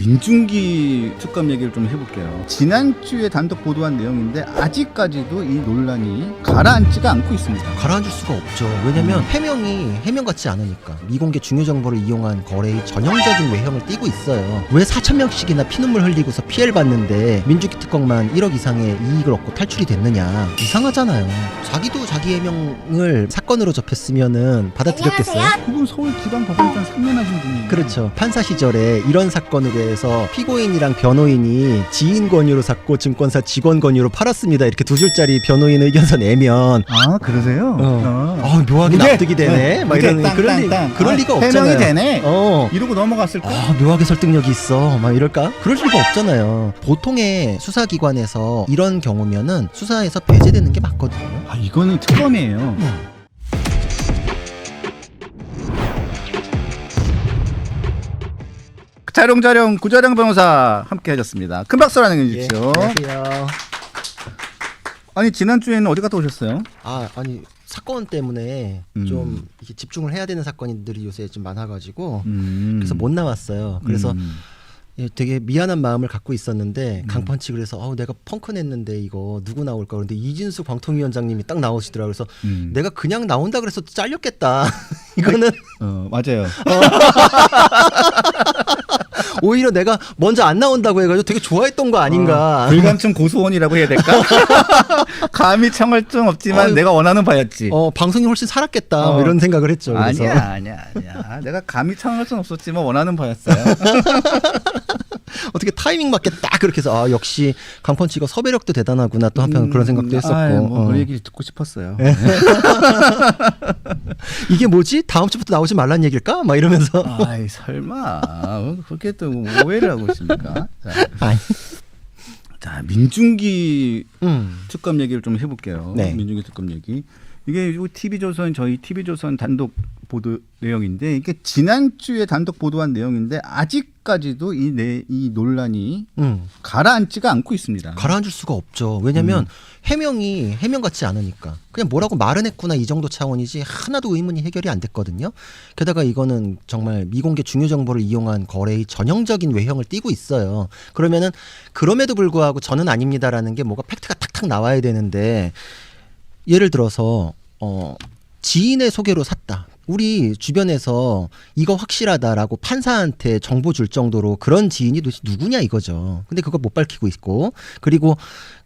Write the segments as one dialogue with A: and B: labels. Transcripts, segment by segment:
A: 민중기 특검 얘기를 좀 해볼게요. 지난주에 단독 보도한 내용인데 아직까지도 이 논란이 가라앉지가 않고 있습니다.
B: 가라앉을 수가 없죠. 왜냐면 해명이 해명 같지 않으니까. 미공개 중요 정보를 이용한 거래의 전형적인 외형을 띠고 있어요. 왜 4,000명씩이나 피눈물 흘리고서 피해를 봤는데 민중기 특검만 1억 이상의 이익을 얻고 탈출이 됐느냐. 이상하잖아요. 자기도 자기 해명을 사건으로 접했으면은 받아들였겠어요?
A: 그분 서울지방법원장 3년 하신 분이.
B: 그렇죠. 판사 시절에 이런 사건으로 해서 피고인이랑 변호인이 지인 권유로 샀고 증권사 직원 권유로 팔았습니다. 이렇게 두 줄짜리 변호인 의견서 내면
A: 아 그러세요?
B: 묘하게
A: 무죄!
B: 납득이 되네. 막 이런 그럴 리가 없잖아요.
A: 해명이 되네. 이러고 넘어갔을 거.
B: 묘하게 설득력이 있어. 막 이럴까? 그럴 리가 없잖아요. 보통의 수사기관에서 이런 경우면은 수사에서 배제되는 게 맞거든요.
A: 아 이거는 특검이에요. 자룡자룡 구자룡 변호사 함께 하셨습니다. 큰 박수 환영해주십시오.
B: 안녕하세요.
A: 아니 지난주에는 어디 갔다 오셨어요?
B: 아니 사건 때문에 좀 이렇게 집중을 해야 되는 사건들이 요새 좀 많아가지고 그래서 못 나왔어요. 그래서 되게 미안한 마음을 갖고 있었는데 강펀치 그래서 내가 펑크 냈는데 이거 누구 나올까 그런데 이진수 방통위원장님이 딱 나오시더라고요. 그래서 내가 그냥 나온다 그래서 잘렸겠다. 이거는
A: 맞아요.
B: 오히려 내가 먼저 안 나온다고 해가지고 되게 좋아했던 거 아닌가.
A: 불감증 고소원이라고 해야 될까? 감히 청할 좀 없지만 내가 원하는 바였지.
B: 방송이 훨씬 살았겠다. 뭐 이런 생각을 했죠. 그래서.
A: 아니야. 내가 감히 청할 수는 없었지만 원하는 바였어요.
B: 어떻게 타이밍 맞게 딱 그렇게 해서 역시 강펀치가 섭외력도 대단하구나 또 한편 그런 생각도 했었고.
A: 그 얘기 듣고 싶었어요.
B: 이게 뭐지? 다음 주부터 나오지 말란 얘기일까? 막 이러면서.
A: 아이 설마 그렇게 또 오해를 하고 있습니까? 자 민중기 특검 얘기를 좀 해볼게요.
B: 네.
A: 민중기 특검 얘기. 이게 저희 TV조선 단독 보도 내용인데 이게 지난주에 단독 보도한 내용인데 아직까지도 이 논란이 가라앉지가 않고 있습니다.
B: 가라앉을 수가 없죠. 왜냐면 해명이 해명 같지 않으니까. 그냥 뭐라고 말은 했구나 이 정도 차원이지 하나도 의문이 해결이 안 됐거든요. 게다가 이거는 정말 미공개 중요 정보를 이용한 거래의 전형적인 외형을 띠고 있어요. 그러면은 그럼에도 불구하고 저는 아닙니다라는 게 뭐가 팩트가 탁탁 나와야 되는데 예를 들어서 지인의 소개로 샀다. 우리 주변에서 이거 확실하다라고 판사한테 정보 줄 정도로 그런 지인이 도대체 누구냐 이거죠. 근데 그거 못 밝히고 있고 그리고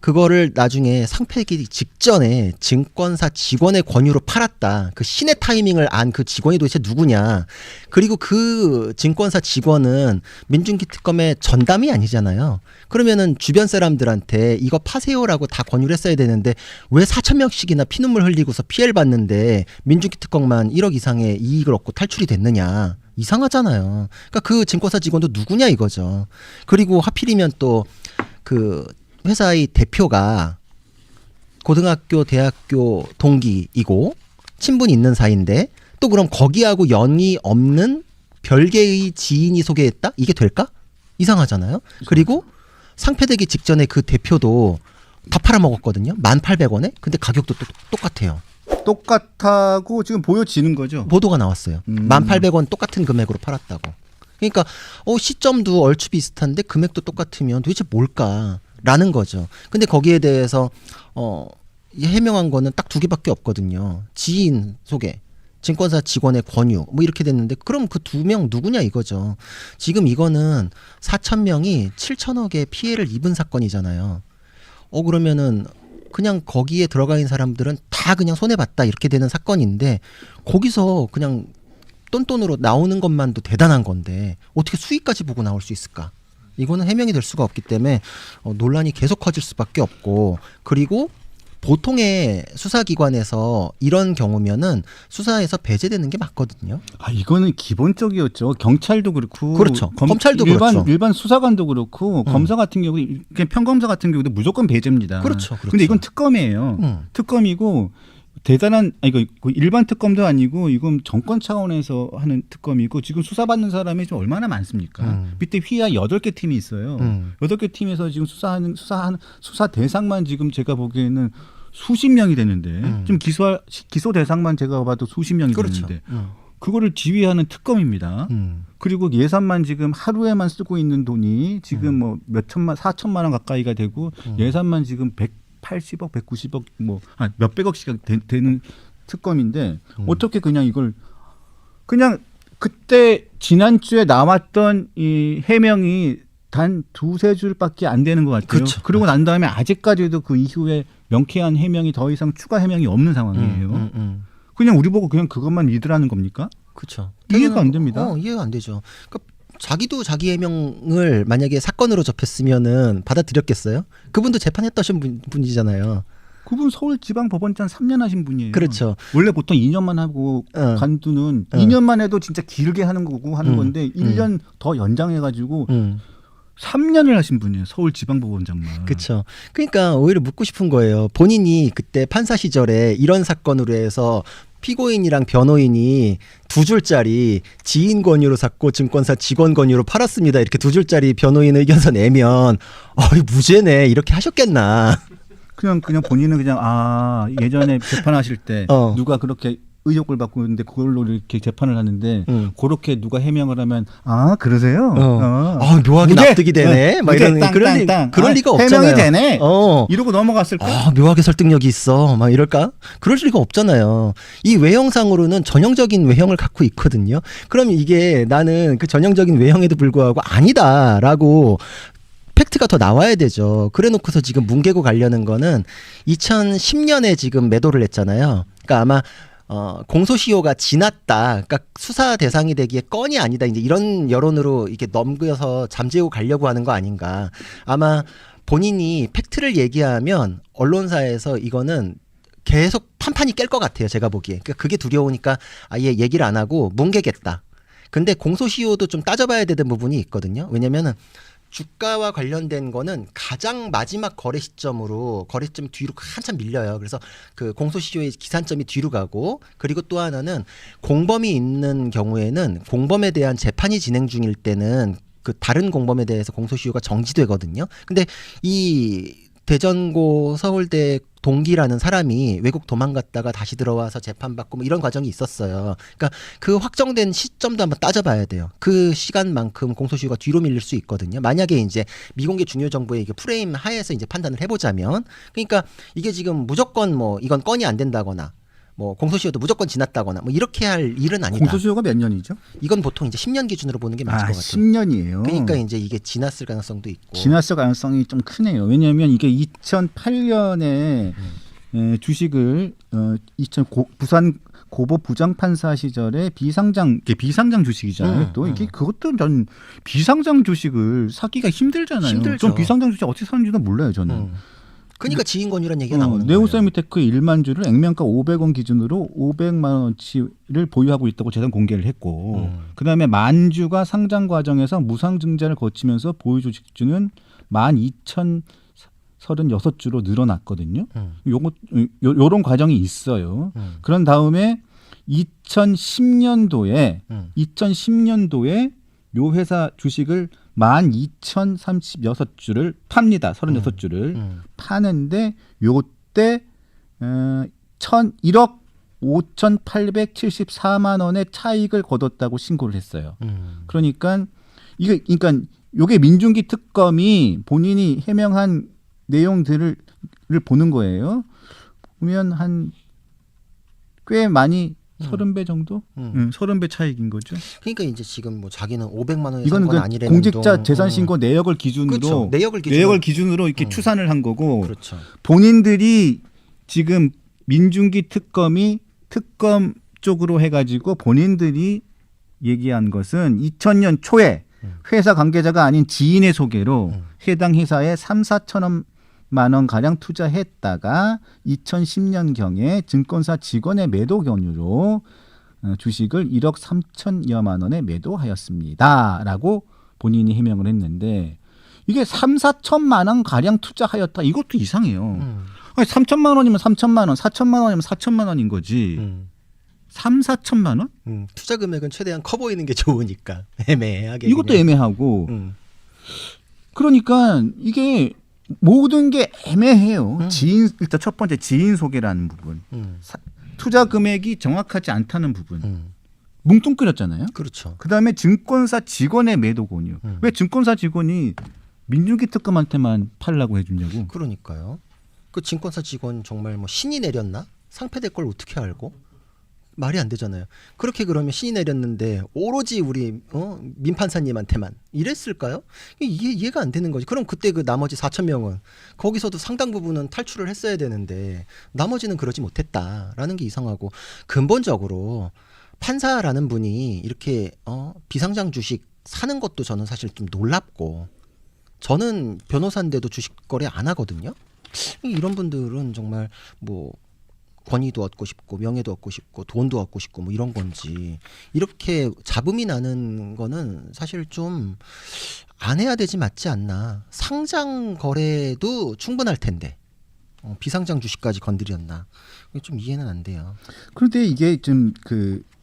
B: 그거를 나중에 상패기 직전에 증권사 직원의 권유로 팔았다. 그 신의 타이밍을 안 그 직원이 도대체 누구냐. 그리고 그 증권사 직원은 민중기 특검의 전담이 아니잖아요. 그러면은 주변 사람들한테 이거 파세요라고 다 권유를 했어야 되는데 왜 4,000명씩이나 피눈물 흘리고서 피해를 봤는데 민중기 특검만 1억 이상의 이익을 얻고 탈출이 됐느냐. 이상하잖아요. 그러니까 그 증권사 직원도 누구냐 이거죠. 그리고 하필이면 또 그 회사의 대표가 고등학교, 대학교 동기이고 친분이 있는 사이인데 또 그럼 거기하고 연이 없는 별개의 지인이 소개했다? 이게 될까? 이상하잖아요. 그리고 상패되기 직전에 그 대표도 다 팔아먹었거든요. 1,800원에. 근데 가격도 또 똑같아요.
A: 똑같다고 지금 보여지는 거죠?
B: 보도가 나왔어요. 1,800원 똑같은 금액으로 팔았다고. 그러니까 시점도 얼추 비슷한데 금액도 똑같으면 도대체 뭘까라는 거죠. 근데 거기에 대해서 해명한 거는 딱 2개밖에 없거든요. 지인 소개, 증권사 직원의 권유 뭐 이렇게 됐는데 그럼 그 2명 누구냐 이거죠. 지금 이거는 4,000명이 7,000억의 피해를 입은 사건이잖아요. 그러면은 그냥 거기에 들어가 있는 사람들은 다 그냥 손해봤다 이렇게 되는 사건인데 거기서 그냥 똔똔으로 나오는 것만도 대단한 건데 어떻게 수익까지 보고 나올 수 있을까? 이거는 해명이 될 수가 없기 때문에 논란이 계속 커질 수밖에 없고 그리고 보통의 수사기관에서 이런 경우면은 수사에서 배제되는 게 맞거든요.
A: 이거는 기본적이었죠. 경찰도 그렇고,
B: 그렇죠. 검찰도 그렇죠.
A: 일반 수사관도 그렇고, 검사 같은 경우, 평검사 같은 경우도 무조건 배제입니다.
B: 그렇죠.
A: 근데 이건 특검이에요. 특검이고 이거 일반 특검도 아니고 이건 정권 차원에서 하는 특검이고 지금 수사받는 사람이 좀 얼마나 많습니까? 밑에 휘하 8개 팀이 있어요. 8개 팀에서 지금 수사 대상만 지금 제가 보기에는 수십 명이 되는데 지금 기소 대상만 제가 봐도 수십 명이
B: 그렇죠.
A: 되는데 그거를 지휘하는 특검입니다. 그리고 예산만 지금 하루에만 쓰고 있는 돈이 지금 뭐 몇천만, 4천만 원 가까이가 되고 예산만 지금 180억, 190억 뭐 몇백억씩 되는 특검인데 어떻게 그냥 이걸 그냥 그때 지난주에 나왔던 이 해명이 단 두세 줄밖에 안 되는 것 같아요.
B: 그렇죠.
A: 그러고 난 다음에 아직까지도 그 이후에 명쾌한 해명이 더 이상 추가 해명이 없는 상황이에요. 그냥 우리 보고 그냥 그것만 믿으라는 겁니까?
B: 그렇죠.
A: 이해가 안 됩니다.
B: 이해가 안 되죠. 그러니까 자기도 자기 해명을 만약에 사건으로 접했으면은 받아들였겠어요? 그분도 재판했다신 분이잖아요.
A: 그분 서울지방법원장 3년 하신 분이에요.
B: 그렇죠.
A: 원래 보통 2년만 하고 관두는 2년만 해도 진짜 길게 하는 거고 하는 건데 1년 더 연장해가지고 3년을 하신 분이에요. 서울지방법원장만.
B: 그렇죠. 그러니까 오히려 묻고 싶은 거예요. 본인이 그때 판사 시절에 이런 사건으로 해서 피고인이랑 변호인이 2줄짜리 지인 권유로 샀고 증권사 직원 권유로 팔았습니다. 이렇게 2줄짜리 변호인 의견서 내면 무죄네 이렇게 하셨겠나.
A: 그냥 본인은 그냥 예전에 재판하실 때 누가 그렇게 의혹을 받고 있는데 그걸로 이렇게 재판을 하는데 그렇게 누가 해명을 하면 그러세요?
B: 묘하게
A: 무죄!
B: 납득이 되네. 막 이런 그럴 리가 없잖아요.
A: 해명이 되네. 이러고 넘어갔을까?
B: 묘하게 설득력이 있어. 막 이럴까? 그럴 리가 없잖아요. 이 외형상으로는 전형적인 외형을 갖고 있거든요. 그럼 이게 나는 그 전형적인 외형에도 불구하고 아니다라고 팩트가 더 나와야 되죠. 그래 놓고서 지금 뭉개고 가려는 거는 2010년에 지금 매도를 했잖아요. 그러니까 아마 공소시효가 지났다. 그러니까 수사 대상이 되기에 건이 아니다. 이제 이런 여론으로 이렇게 넘겨서 잠재우고 가려고 하는 거 아닌가. 아마 본인이 팩트를 얘기하면 언론사에서 이거는 계속 판판이 깰 것 같아요. 제가 보기에. 그러니까 그게 두려우니까 아예 얘기를 안 하고 뭉개겠다. 근데 공소시효도 좀 따져봐야 되는 부분이 있거든요. 왜냐면은 주가와 관련된 거는 가장 마지막 거래 시점으로 거래점이 뒤로 한참 밀려요. 그래서 그 공소시효의 기산점이 뒤로 가고 그리고 또 하나는 공범이 있는 경우에는 공범에 대한 재판이 진행 중일 때는 그 다른 공범에 대해서 공소시효가 정지되거든요. 근데 이 대전고 서울대 동기라는 사람이 외국 도망갔다가 다시 들어와서 재판받고 뭐 이런 과정이 있었어요. 그러니까 그 확정된 시점도 한번 따져봐야 돼요. 그 시간만큼 공소시효가 뒤로 밀릴 수 있거든요. 만약에 이제 미공개 중요 정보의 이게 프레임 하에서 이제 판단을 해보자면, 그러니까 이게 지금 무조건 뭐 이건 건이 안 된다거나 뭐 공소시효도 무조건 지났다거나 뭐 이렇게 할 일은 아니다.
A: 공소시효가 몇 년이죠?
B: 이건 보통 이제 10년 기준으로 보는 게 맞을 것 같아요.
A: 10년이에요.
B: 그러니까 이제 이게 지났을 가능성도 있고.
A: 지났을 가능성이 좀 크네요. 왜냐하면 이게 2008년에 주식을 부산 고법 부장판사 시절에 비상장 주식이잖아요. 또 이게 그것도 전 비상장 주식을 사기가 힘들잖아요.
B: 힘들죠.
A: 좀 비상장 주식 어떻게 사는지도 몰라요, 저는.
B: 그러니까 지인 권유란 얘기가 나오는 거예요.
A: 네오세미테크 1만 주를 액면가 500원 기준으로 500만 원치를 보유하고 있다고 재산 공개를 했고, 그다음에 만주가 상장 과정에서 무상증자를 거치면서 보유 주식주는 12,036주로 늘어났거든요. 요런 과정이 있어요. 그런 다음에 2010년도에 요 회사 주식을 12,036주를 팝니다. 36주를 파는데 요때 1억 5,874만 원의 차익을 거뒀다고 신고를 했어요. 그러니까 요게 민중기 특검이 본인이 해명한 내용들을 보는 거예요. 보면 한 꽤 많이 30배 정도? 30배 차익인 거죠.
B: 그러니까 이제 지금 뭐 자기는 500만 원의
A: 이건
B: 상권
A: 그
B: 아니라는
A: 공직자 재산 신고 내역을 기준으로
B: 그렇죠. 내역을
A: 기준으로 이렇게 추산을 한 거고,
B: 그렇죠.
A: 본인들이 지금 민중기 특검이 특검 쪽으로 해가지고 본인들이 얘기한 것은 2000년 초에 회사 관계자가 아닌 지인의 소개로 해당 회사에 3,4천만 원 가량 투자했다가 2010년경에 증권사 직원의 매도 권유로 주식을 1억 3천여만 원에 매도하였습니다라고 본인이 해명을 했는데, 이게 3,4천만 원 가량 투자하였다. 이것도 이상해요. 아니, 3천만 원이면 3천만 원, 4천만 원이면 4천만 원인 거지. 3,4천만 원?
B: 투자 금액은 최대한 커 보이는 게 좋으니까 애매하게.
A: 이것도
B: 그냥.
A: 애매하고. 그러니까 이게 모든 게 애매해요. 일단 첫 번째 지인 소개라는 부분. 투자 금액이 정확하지 않다는 부분. 뭉뚱그렸잖아요.
B: 그렇죠.
A: 그다음에 증권사 직원의 매도 권유. 왜 증권사 직원이 민중기 특검한테만 팔라고 해주냐고.
B: 그러니까요. 그 증권사 직원 정말 뭐 신이 내렸나? 상패될 걸 어떻게 알고? 말이 안 되잖아요. 그렇게 그러면 신이 내렸는데 오로지 우리 민판사님한테만 이랬을까요? 이게 이해가 안 되는 거지. 그럼 그때 그 나머지 4천 명은 거기서도 상당 부분은 탈출을 했어야 되는데 나머지는 그러지 못했다라는 게 이상하고, 근본적으로 판사라는 분이 이렇게 비상장 주식 사는 것도 저는 사실 좀 놀랍고, 저는 변호사인데도 주식 거래 안 하거든요. 이런 분들은 정말 뭐 권위도 얻고 싶고 명예도 얻고 싶고 돈도 얻고 싶고 뭐 이런 건지, 이렇게 잡음이 나는 거는 사실 좀 안 해야 되지 맞지 않나. 상장 거래도 충분할 텐데 비상장 주식까지 건드렸나. 이게 좀 이해는 안 돼요.
A: 그런데 이게 좀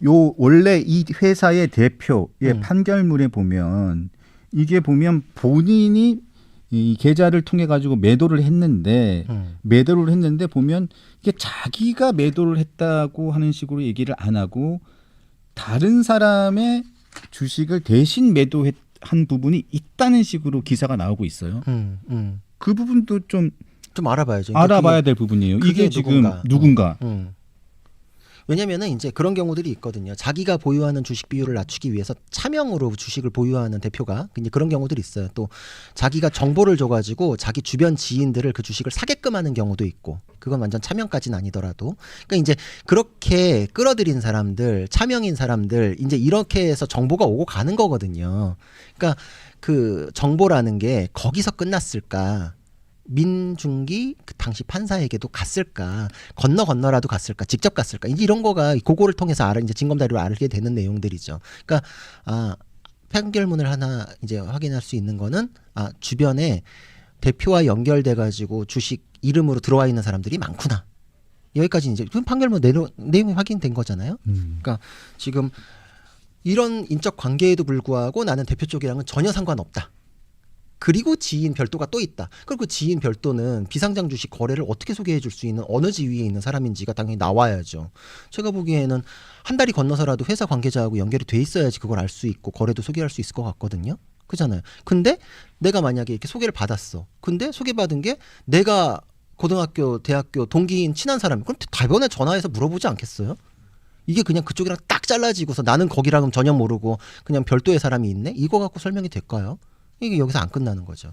A: 요 원래 이 회사의 대표의 판결문에 보면 이게 보면 본인이 이 계좌를 통해 가지고 매도를 했는데 보면 이게 자기가 매도를 했다고 하는 식으로 얘기를 안 하고 다른 사람의 주식을 대신 매도한 부분이 있다는 식으로 기사가 나오고 있어요. 그 부분도 좀
B: 알아봐야죠.
A: 알아봐야 될 부분이에요. 이게 지금 누군가.
B: 왜냐면은 이제 그런 경우들이 있거든요. 자기가 보유하는 주식 비율을 낮추기 위해서 차명으로 주식을 보유하는 대표가 이제 그런 경우들이 있어요. 또 자기가 정보를 줘가지고 자기 주변 지인들을 그 주식을 사게끔 하는 경우도 있고, 그건 완전 차명까지는 아니더라도. 그러니까 이제 그렇게 끌어들인 사람들, 차명인 사람들, 이제 이렇게 해서 정보가 오고 가는 거거든요. 그러니까 그 정보라는 게 거기서 끝났을까? 민중기 그 당시 판사에게도 갔을까, 건너라도 갔을까, 직접 갔을까, 이제 이런 거가 그거를 통해서 이제 징검다리로 알게 되는 내용들이죠. 그러니까 판결문을 하나 이제 확인할 수 있는 거는 주변에 대표와 연결돼 가지고 주식 이름으로 들어와 있는 사람들이 많구나. 여기까지 이제 판결문 내용이 확인된 거잖아요. 그러니까 지금 이런 인적 관계에도 불구하고 나는 대표 쪽이랑은 전혀 상관없다. 그리고 지인 별도가 또 있다. 그리고 그 지인 별도는 비상장 주식 거래를 어떻게 소개해 줄 수 있는 어느 지위에 있는 사람인지가 당연히 나와야죠. 제가 보기에는 한 달이 건너서라도 회사 관계자하고 연결이 돼 있어야지 그걸 알 수 있고 거래도 소개할 수 있을 것 같거든요. 그잖아요. 근데 내가 만약에 이렇게 소개를 받았어. 근데 소개받은 게 내가 고등학교, 대학교 동기인 친한 사람, 그럼 대변에 전화해서 물어보지 않겠어요? 이게 그냥 그쪽이랑 딱 잘라지고서 나는 거기랑은 전혀 모르고 그냥 별도의 사람이 있네? 이거 갖고 설명이 될까요? 이게 여기서 안 끝나는 거죠.